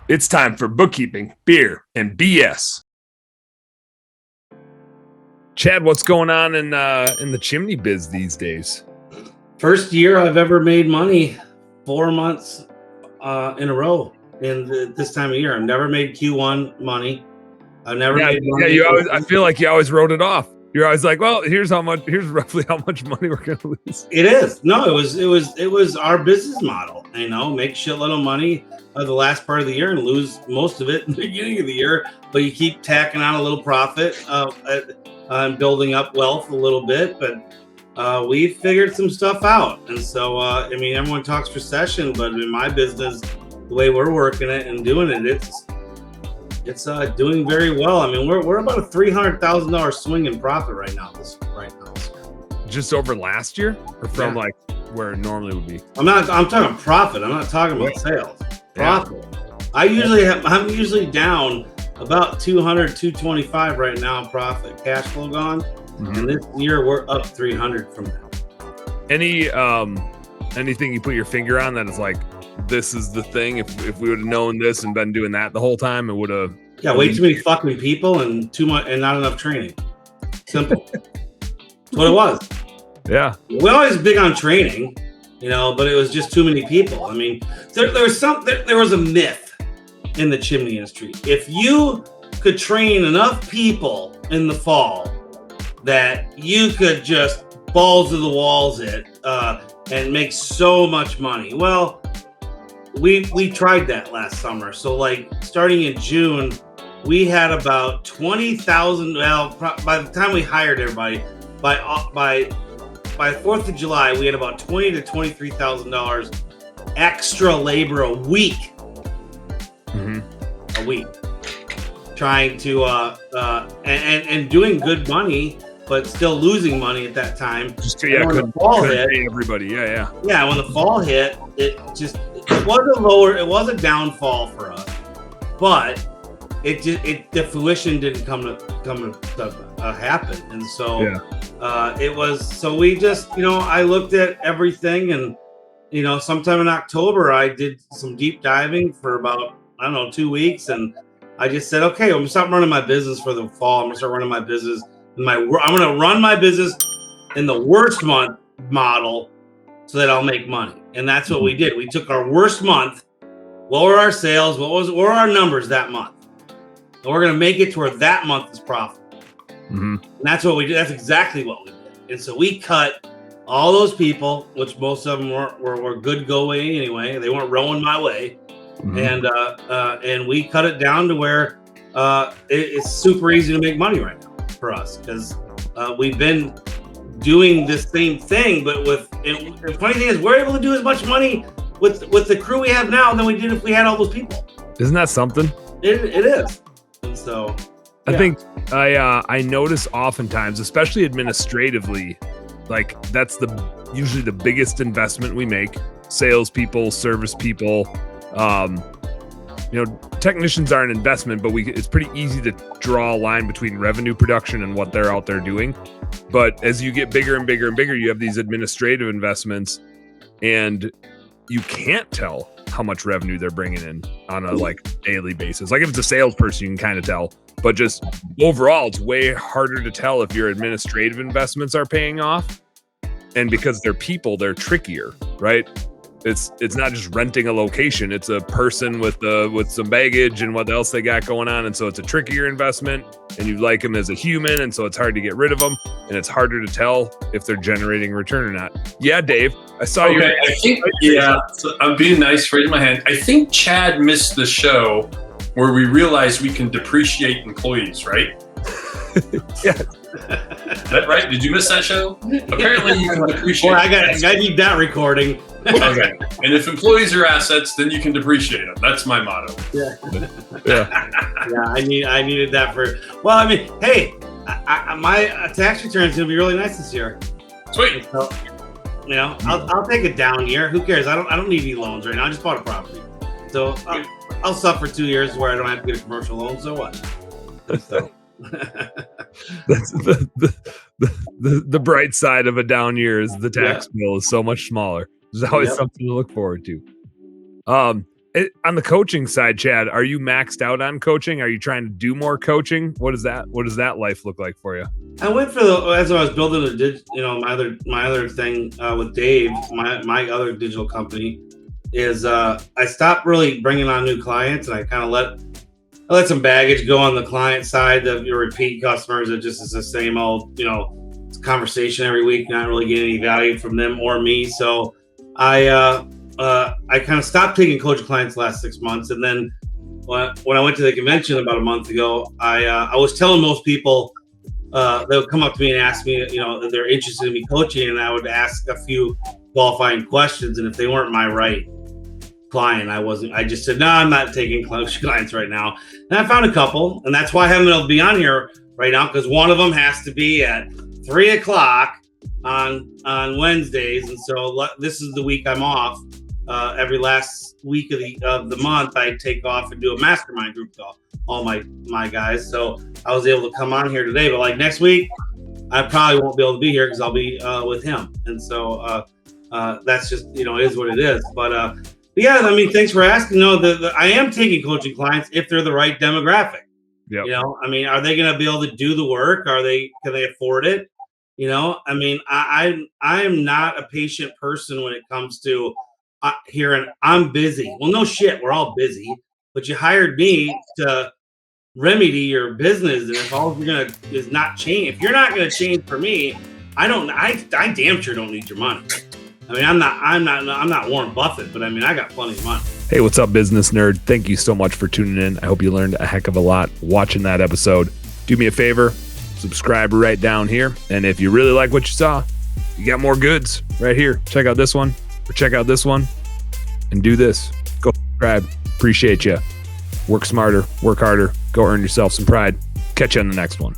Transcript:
It's time for bookkeeping, beer, and BS. Chad, what's going on in the chimney biz these days? First year I've ever made money, 4 months in a row. In this time of year, I've never made Q1 money. I've never made money. I feel like you always wrote it off. You're always like, well, here's roughly how much money we're gonna lose. It is. No, it was our business model. Make shitload of money the last part of the year and lose most of it in the beginning of the year. But you keep tacking on a little profit and building up wealth a little bit. But we figured some stuff out. And so, everyone talks recession, but in my business, the way we're working it and doing it, it's doing very well. I mean, we're about a $300,000 swing in profit right now. Just over last year, or from like where it normally would be? I'm talking profit. I'm not talking about sales. Profit. Yeah. I'm usually down about 200, 225 right now in profit. Cash flow gone. Mm-hmm. And this year we're up 300 from that. Anything you put your finger on that is like, this is the thing. If we would have known this and been doing that the whole time, it would have. Yeah, way too many fucking people and too much and not enough training. Simple. That's what it was. Yeah. We're always big on training, but it was just too many people. I mean, there was a myth in the chimney industry. If you could train enough people in the fall that you could just balls to the walls it and make so much money. Well, we tried that last summer. So like starting in June, we had about 20,000. Well, by the time we hired everybody, by 4th of July, we had about $20,000 to $23,000 extra labor a week. Mm-hmm. A week, trying to and doing good money, but still losing money at that time. When the fall hit, everybody, yeah. When the fall hit, it was a downfall for us, but the fruition didn't come to happen, and so it was. So we just, I looked at everything, and sometime in October, I did some deep diving for about 2 weeks, and I just said, okay, I'm gonna stop running my business for the fall. I'm gonna start running my business. I'm gonna run my business in the worst month model so that I'll make money. And that's what we did. We took our worst month. What were our sales? What were our numbers that month? And we're gonna make it to where that month is profitable. Mm-hmm. And that's what we did. That's exactly what we did. And so we cut all those people, which most of them were good go way anyway. They weren't rowing my way. Mm-hmm. And we cut it down to where it's super easy to make money right now for us, because we've been doing this same thing, but the funny thing is we're able to do as much money with the crew we have now than we did if we had all those people. Isn't that something? It is. And so I think I notice oftentimes, especially administratively, like that's usually the biggest investment we make. Salespeople, service people. Technicians are an investment, but it's pretty easy to draw a line between revenue production and what they're out there doing. But as you get bigger and bigger and bigger, you have these administrative investments, and you can't tell how much revenue they're bringing in on a daily basis. Like if it's a salesperson, you can kind of tell, but just overall, it's way harder to tell if your administrative investments are paying off. And because they're people, they're trickier, right? It's not just renting a location. It's a person with some baggage and what else they got going on. And so it's a trickier investment, and you like them as a human. And so it's hard to get rid of them, and it's harder to tell if they're generating return or not. Yeah, Dave, I saw you. I think, so I'm being nice, raising my hand. I think Chad missed the show where we realized we can depreciate employees, right? Yeah. Is that right? Did you miss that show? Apparently you can depreciate. Well, I need that recording. Okay. And if employees are assets, then you can depreciate them. That's my motto. Yeah. Yeah. I needed that for. Well, hey, my tax return is gonna be really nice this year. Sweet. So, I'll take a down year. Who cares? I don't need any loans right now. I just bought a property, so I'll suffer 2 years where I don't have to get a commercial loan. So what? So. That's the bright side of a down year is the tax bill is so much smaller. There's always something to look forward to. On the coaching side, Chad, are you maxed out on coaching? Are you trying to do more coaching? What does that life look like for you? I went for as I was building my other thing with Dave, my other digital company, is I stopped really bringing on new clients, and I kind of let some baggage go on the client side of your repeat customers. It just is the same old, conversation every week, not really getting any value from them or me. So I kind of stopped taking coaching clients the last 6 months. And then when I went to the convention about a month ago, I was telling most people, they would come up to me and ask me, if they're interested in me coaching, and I would ask a few qualifying questions. And if they weren't my right client, I just said, no, I'm not taking clients right now. And I found a couple, and that's why I haven't been able to be on here right now, because one of them has to be at 3:00 on Wednesdays. And so this is the week I'm off. Every last week of the month, I take off and do a mastermind group with all my guys. So I was able to come on here today, but like next week, I probably won't be able to be here because I'll be with him. And so that's just, it is what it is. But yeah, I mean, thanks for asking. I am taking coaching clients if they're the right demographic. Yeah. Are they going to be able to do the work? Can they afford it? I am not a patient person when it comes to hearing I'm busy. Well, no shit, we're all busy, but you hired me to remedy your business, and if all you're gonna is not change, if you're not gonna change for me, I damn sure don't need your money. I mean, I'm not Warren Buffett, but I mean, I got plenty of money. Hey, what's up, business nerd? Thank you so much for tuning in. I hope you learned a heck of a lot watching that episode. Do me a favor, subscribe right down here. And if you really like what you saw, you got more goods right here. Check out this one or check out this one and do this. Go subscribe. Appreciate you. Work smarter, work harder, go earn yourself some pride. Catch you on the next one.